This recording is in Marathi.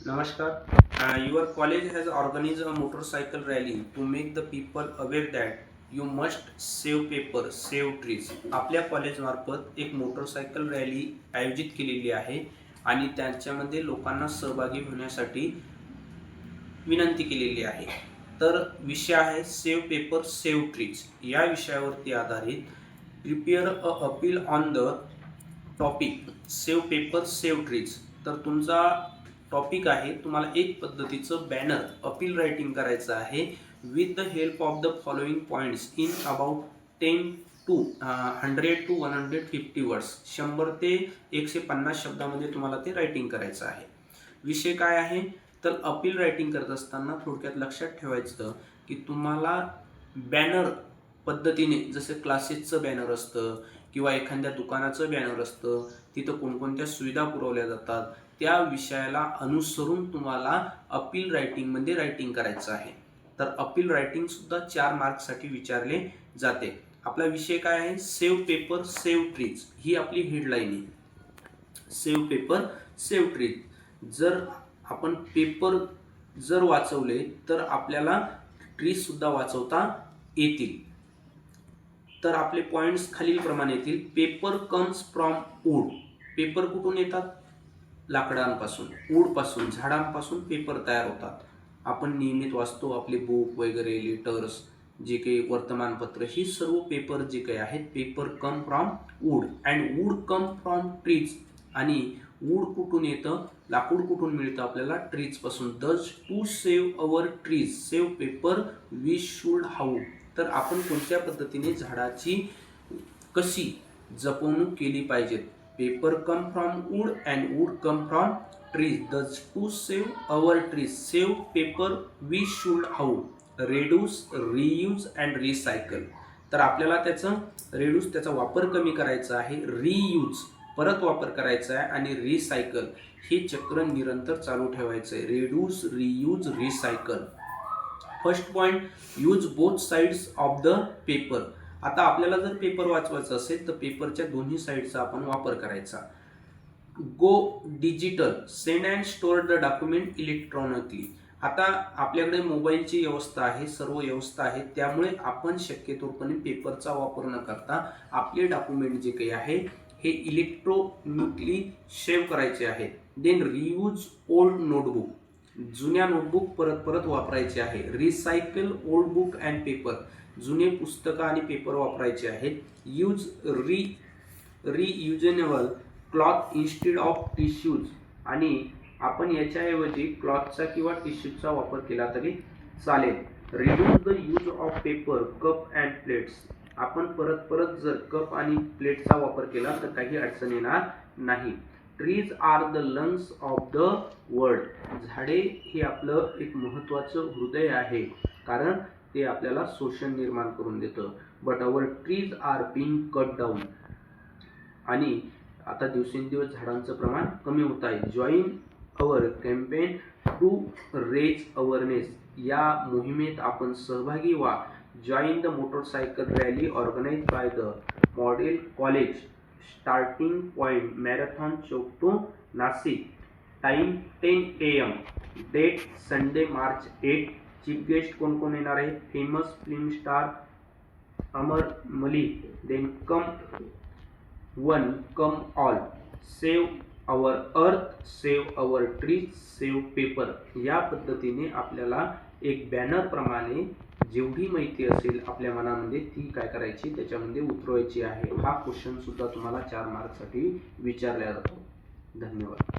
Namaskar. Your college has organized a motorcycle rally to make the people aware that you must save paper, save trees. आपल्या कॉलेजमार्फत एक मोटरसायकल रॅली आयोजित केलेली आहे आणि त्याच्यामध्ये लोकांना सहभागी होण्यासाठी विनंती केलेली आहे. तर विषय आहे सेव्ह पेपर, सेव्ह ट्रीज. या विषयावरती आधारित prepare a appeal on the topic save paper, save trees. तर तुमचा टॉपिक आहे, तुम्हाला एक पद्धतीचं बॅनर अपील रायटिंग करायचं आहे with the help of the following points in about 10 to 100 to 150 words. 100 ते 150 शब्दामध्ये तुम्हाला ते रायटिंग करायचं आहे. विषय काय आहे, तर अपील रायटिंग करत असताना थोडक्यात लक्षात ठेवायचं की तुम्हाला बॅनर पद्धतीने, जसं क्लासेसचं बॅनर असतं किंवा एखाद्या दुकानाचं बॅनर असतं, तिथं कोणकोणत्या सुविधा पुरवल्या जातात, त्या विषयाला अनुसरून तुम्हाला अपील रायटिंगमध्ये रायटिंग करायचं आहे. तर अपील रायटिंग सुद्धा 4 मार्क्ससाठी विचारले जाते. आपला विषय काय आहे, सेव्ह पेपर, सेव्ह ट्रीज. ही आपली हेडलाईन आहे. Save paper, save trees. जर आपण पेपर जर वाचवले तर आपल्याला ट्रीज सुद्धा वाचवता येतील. तर आपले पॉइंट्स खालीलप्रमाणे येतील. Paper comes from wood. Paper कुठून येतात? लाकडांपासून, वूडपासून, झाडांपासून पेपर तयार होतात. आपण नियमित वाचतो आपले बुक वगैरे, लेटर्स, जे काही वर्तमानपत्र, ही सर्व पेपर जे काही आहेत, paper come from wood and wood come from trees. आणि वूड कुठून येतं? लाकूड कुठून मिळतं आपल्याला? ट्रीज पासून. Thus to save our trees, save paper we should how. तर आपण कोणत्या पद्धतीने झाडाची कशी जपवणूक केली पाहिजे. Paper come from wood and wood come from trees. Thus to save our trees, save paper we should how. Reduce, reuse and recycle. तर आपल्याला त्याचं रेड्यूस, त्याचा वापर कमी करायचा आहे. रियूज, परत वापर करायचा आहे. आणि रिसायकल, हे चक्र निरंतर चालू ठेवायचं आहे. Reduce, reuse, recycle. First point, use both sides of the paper. आता आपल्याला जर पेपर वाचवायचा असेल तर पेपरच्या दोन्ही साइडचा आपण वापर करायचा. गो digital, send and store the document electronically. आता आपल्याकडे मोबाईलची व्यवस्था आहे, सर्व व्यवस्था आहे, त्यामुळे आपण शक्यतोपणे पेपरचा वापर न करता आपले डॉक्युमेंट जे काही आहे हे इलेक्ट्रॉनिकली सेव्ह करायचे आहे. Then reuse old notebook. जुन्या नोटबुक परत परत वापरायचे आहे. Recycle old book and paper. जुने पुस्तकं आणि पेपर वापरायचे आहेत. Use reusable cloth instead of tissues. आणि आपण याच्याऐवजी क्लॉथचा किंवा टिश्यूचा वापर केला तरी चालेल. Reduce the use of paper, cup and plates. आपण परत परत जर कप आणि प्लेटचा वापर केला तर काही अडचण येणार नाही. Trees are the lungs of the world. झाडे हे आपलं एक महत्त्वाचं हृदय आहे, कारण ते आपल्याला शोषण निर्माण करून देतं. But our trees are being cut down. आणि आता दिवसेंदिवस झाडांचं प्रमाण कमी होत आहे. Join our campaign to raise awareness. या मोहिमेत आपण सहभागी व्हा. Join the motorcycle rally organise by the Model College. Starting point Marathon Chowk to Nashik. Time 10 AM. Date Sunday March 8. Chief guest कोण कोण येणार आहे? Famous film star Amar Malik. Then come one, come all. Save our अर्थ, save our trees, save paper. या पद्धतीने आपल्याला एक बॅनर प्रमाणे जेवढी माहिती असेल आपल्या मनामध्ये ती काय करायची, त्याच्यामध्ये उतरवायची आहे. हा क्वेश्चन सुद्धा तुम्हाला 4 मार्क्ससाठी विचारला जातो. धन्यवाद.